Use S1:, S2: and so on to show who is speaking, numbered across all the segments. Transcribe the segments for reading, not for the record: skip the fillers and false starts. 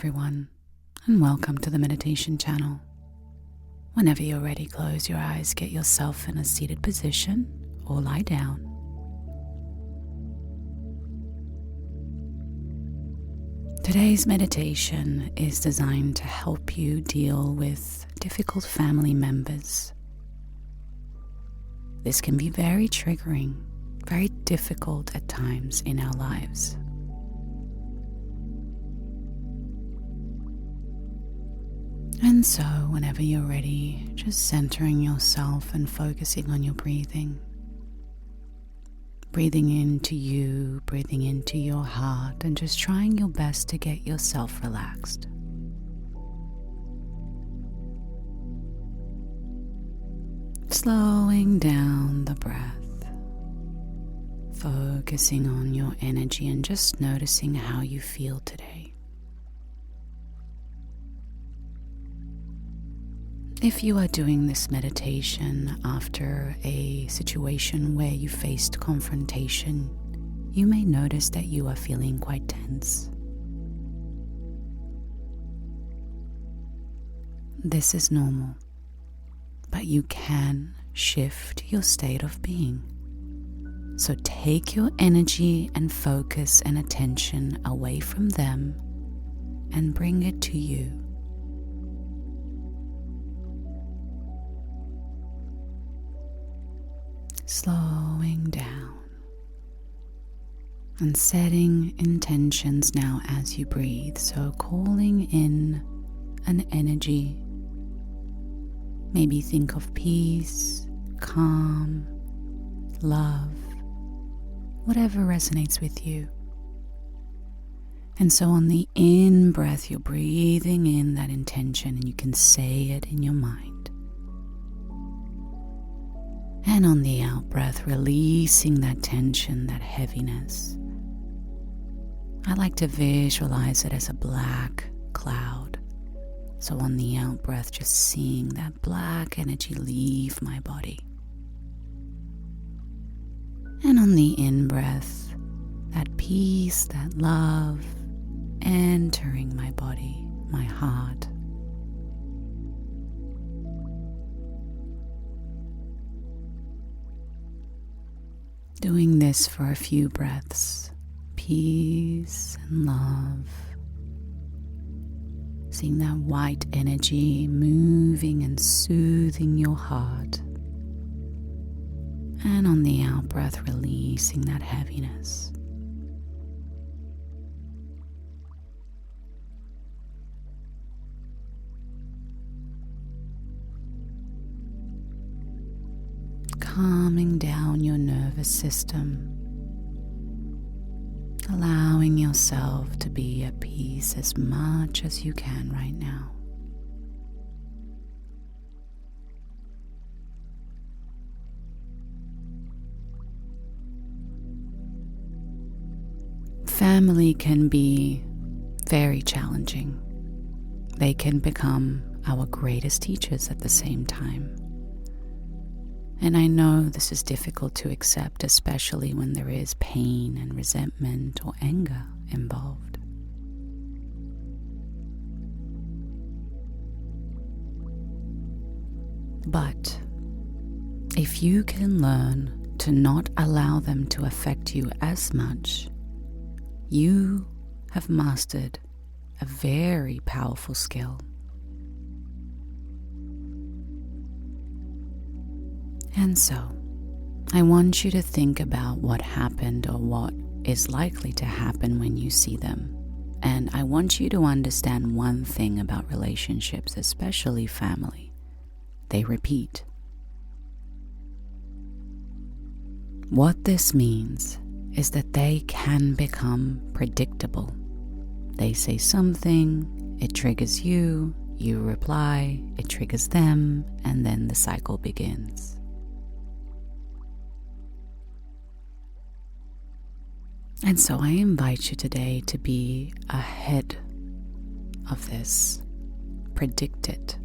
S1: everyone, and welcome to the meditation channel. Whenever you're ready, close your eyes, get yourself in a seated position or lie down. Today's meditation is designed to help you deal with difficult family members. This can be very triggering, very difficult at times in our lives. And so, whenever you're ready, just centering yourself and focusing on your breathing. Breathing into you, breathing into your heart, and just trying your best to get yourself relaxed. Slowing down the breath, focusing on your energy and just noticing how you feel today. If you are doing this meditation after a situation where you faced confrontation, you may notice that you are feeling quite tense. This is normal, but you can shift your state of being. So take your energy and focus and attention away from them and bring it to you. Slowing down and setting intentions now as you breathe. So calling in an energy. Maybe think of peace, calm, love, whatever resonates with you. And so on the in-breath, you're breathing in that intention and you can say it in your mind. And on the out-breath, releasing that tension, that heaviness. I like to visualize it as a black cloud. So on the out-breath, just seeing that black energy leave my body. And on the in-breath, that peace, that love, entering my body, my heart. Doing this for a few breaths, peace and love. Seeing that white energy moving and soothing your heart. And on the out breath, releasing that heaviness. Calming down your nervous system, allowing yourself to be at peace as much as you can right now. Family can be very challenging. They can become our greatest teachers at the same time. And I know this is difficult to accept, especially when there is pain and resentment or anger involved. But if you can learn to not allow them to affect you as much, you have mastered a very powerful skill. And so, I want you to think about what happened or what is likely to happen when you see them. And I want you to understand one thing about relationships, especially family. They repeat. What this means is that they can become predictable. They say something, it triggers you, you reply, it triggers them, and then the cycle begins. And so I invite you today to be ahead of this, predict it.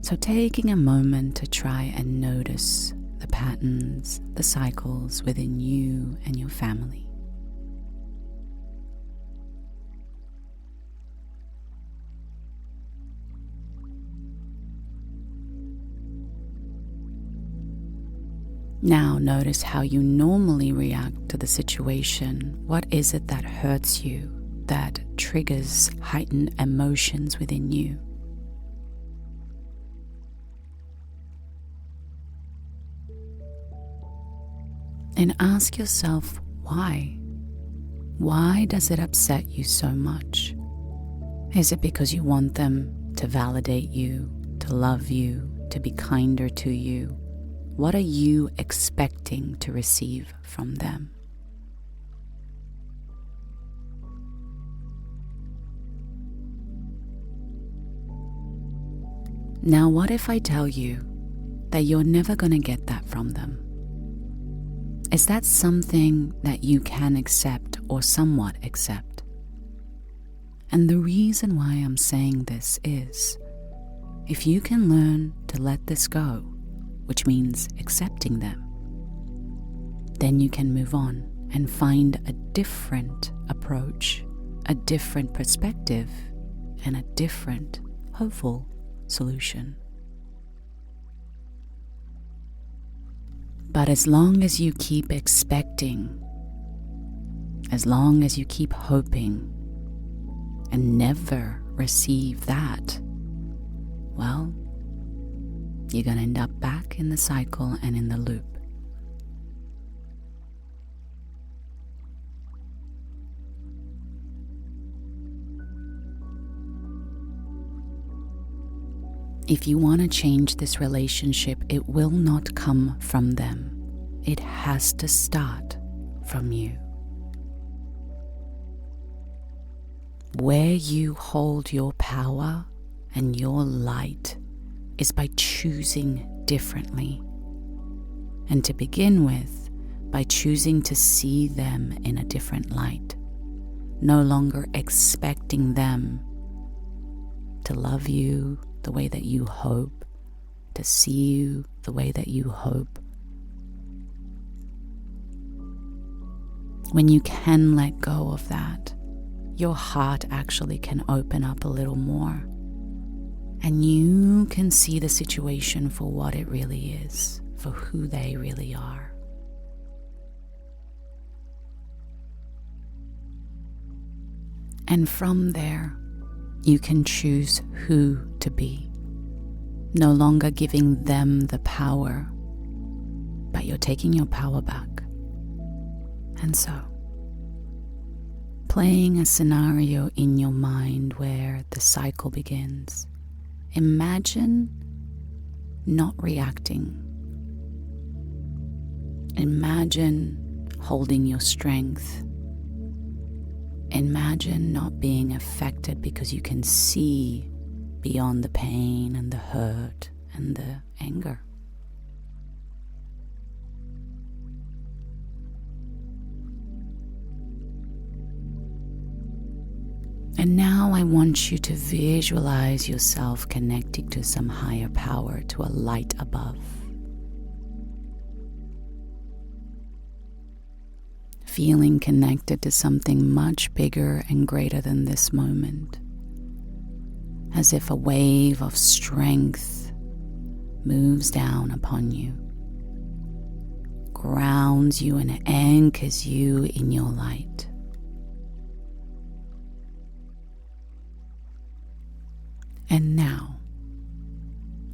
S1: So taking a moment to try and notice the patterns, the cycles within you and your family. Now notice how you normally react to the situation. What is it that hurts you, that triggers heightened emotions within you? And ask yourself why. Why does it upset you so much? Is it because you want them to validate you, to love you, to be kinder to you? What are you expecting to receive from them? Now, what if I tell you that you're never going to get that from them? Is that something that you can accept or somewhat accept? And the reason why I'm saying this is, if you can learn to let this go, which means accepting them, then you can move on and find a different approach, a different perspective, and a different, hopeful solution. But as long as you keep expecting, as long as you keep hoping and never receive that, well, you're going to end up back in the cycle and in the loop. If you want to change this relationship, it will not come from them. It has to start from you. Where you hold your power and your light is by choosing differently. And to begin with, by choosing to see them in a different light, no longer expecting them to love you the way that you hope, to see you the way that you hope. When you can let go of that, your heart actually can open up a little more, and you can see the situation for what it really is, for who they really are. And from there, you can choose who to be, no longer giving them the power, but you're taking your power back. And so, playing a scenario in your mind where the cycle begins, imagine not reacting. Imagine holding your strength. Imagine not being affected because you can see beyond the pain and the hurt and the anger. And now I want you to visualize yourself connecting to some higher power, to a light above. Feeling connected to something much bigger and greater than this moment. As if a wave of strength moves down upon you, grounds you and anchors you in your light. And now,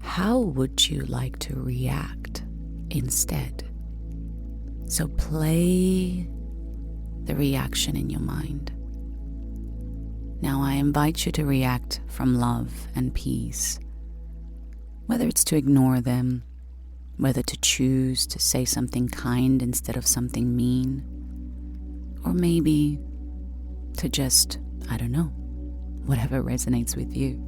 S1: how would you like to react instead? So play the reaction in your mind. Now I invite you to react from love and peace, whether it's to ignore them, whether to choose to say something kind instead of something mean, or maybe to just, whatever resonates with you.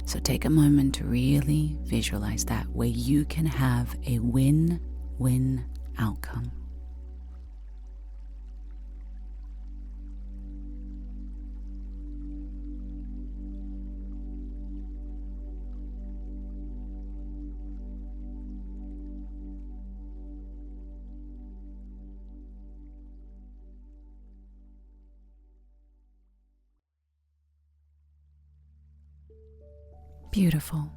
S1: So take a moment to really visualize that, where you can have a win-win outcome. Beautiful.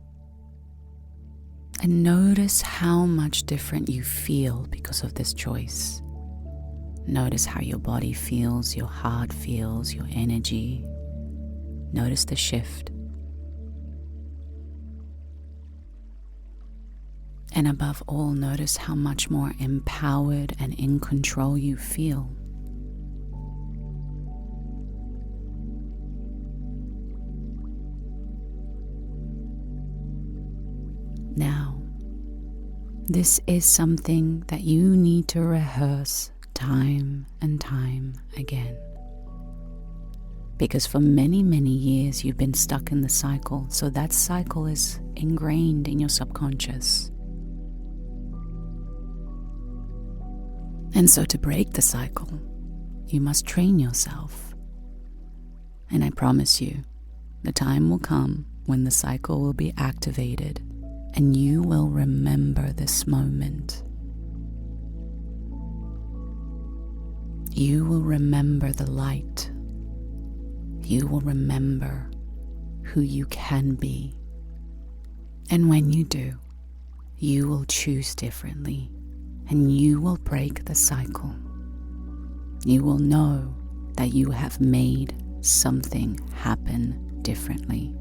S1: And notice how much different you feel because of this choice. Notice how your body feels, your heart feels, your energy. Notice the shift. And above all, notice how much more empowered and in control you feel. Now, this is something that you need to rehearse time and time again. Because for many, many years you've been stuck in the cycle, so that cycle is ingrained in your subconscious. And so to break the cycle, you must train yourself. And I promise you, the time will come when the cycle will be activated and you will remember this moment. You will remember the light. You will remember who you can be. And when you do, you will choose differently and you will break the cycle. You will know that you have made something happen differently.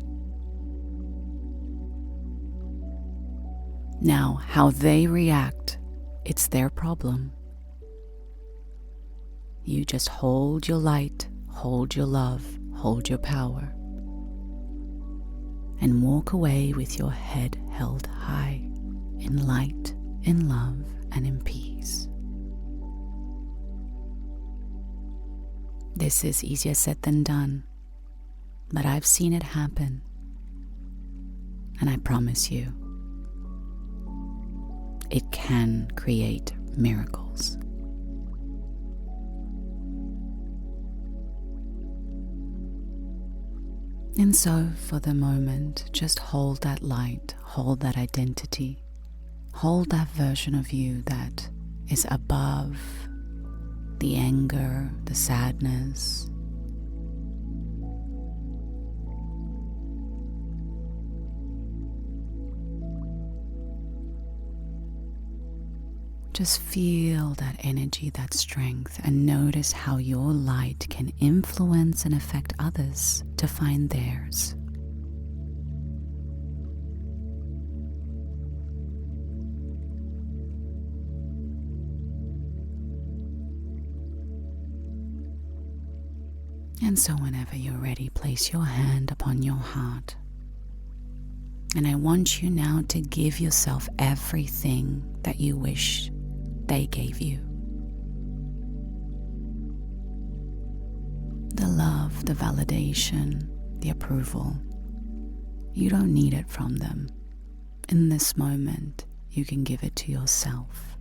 S1: Now, how they react, it's their problem. You just hold your light, hold your love, hold your power, and walk away with your head held high, in light, in love, and in peace. This is easier said than done, but I've seen it happen, and I promise you, it can create miracles. And so, for the moment, just hold that light, hold that identity, hold that version of you that is above the anger, the sadness. Just feel that energy, that strength, and notice how your light can influence and affect others to find theirs. And so whenever you're ready, place your hand upon your heart. And I want you now to give yourself everything that you wish they gave you. The love, the validation, the approval. You don't need it from them. In this moment, you can give it to yourself.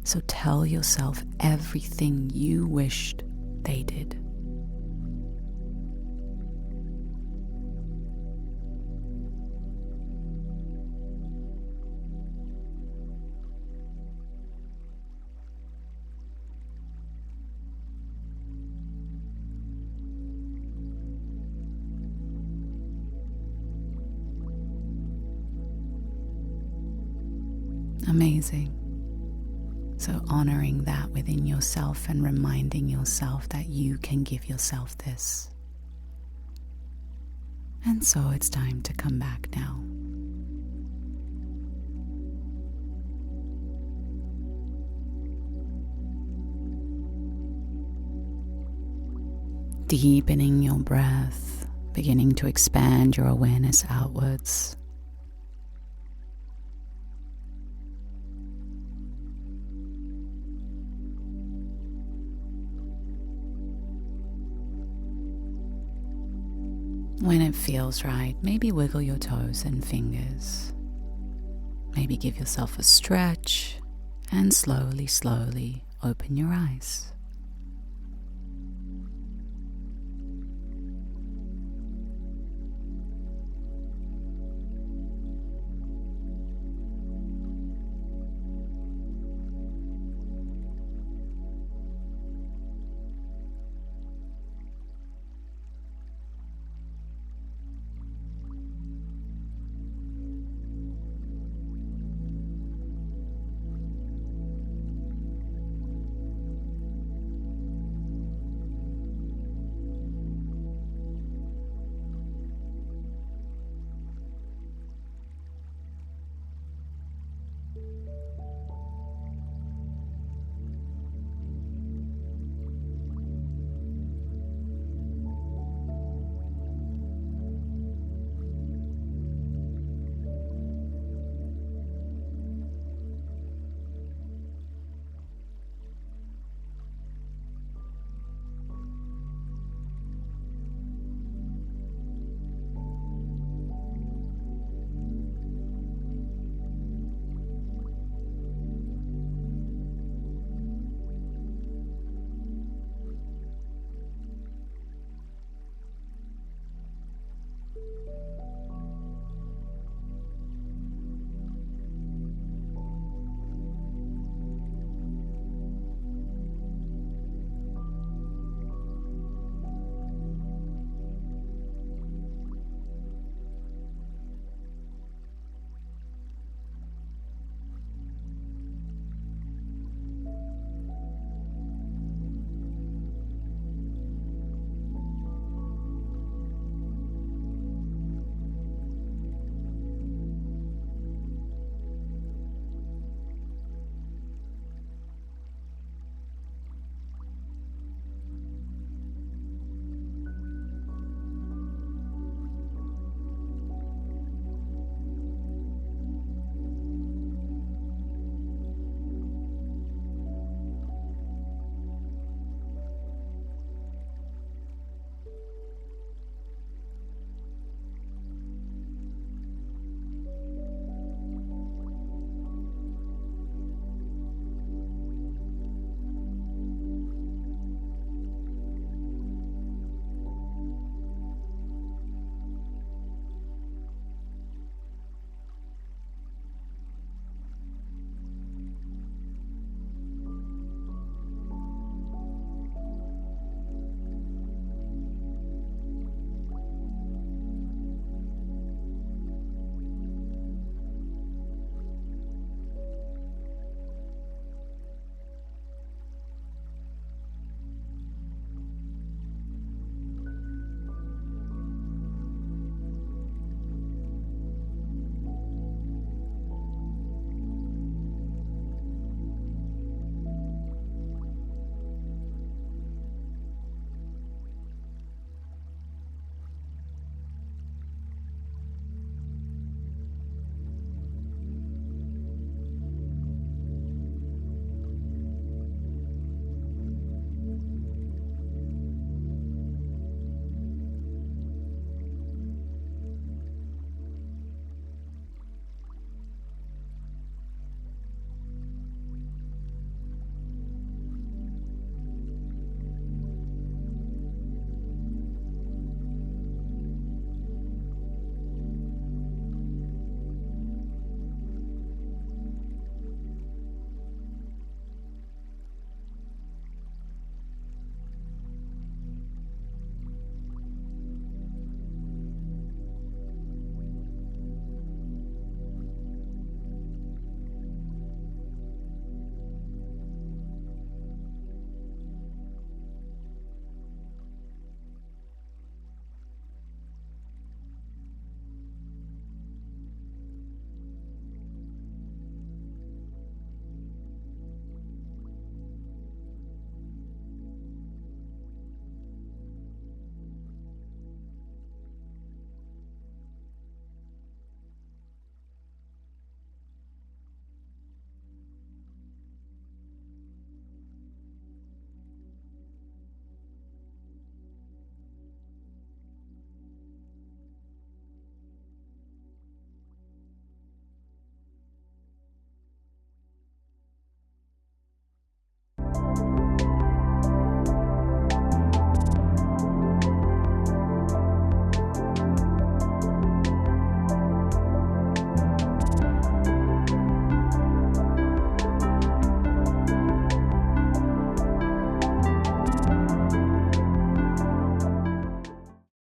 S1: So tell yourself everything you wished they did. Amazing. So honoring that within yourself and reminding yourself that you can give yourself this. And so it's time to come back now. Deepening your breath, beginning to expand your awareness outwards. When it feels right, maybe wiggle your toes and fingers. Maybe give yourself a stretch and slowly, slowly open your eyes.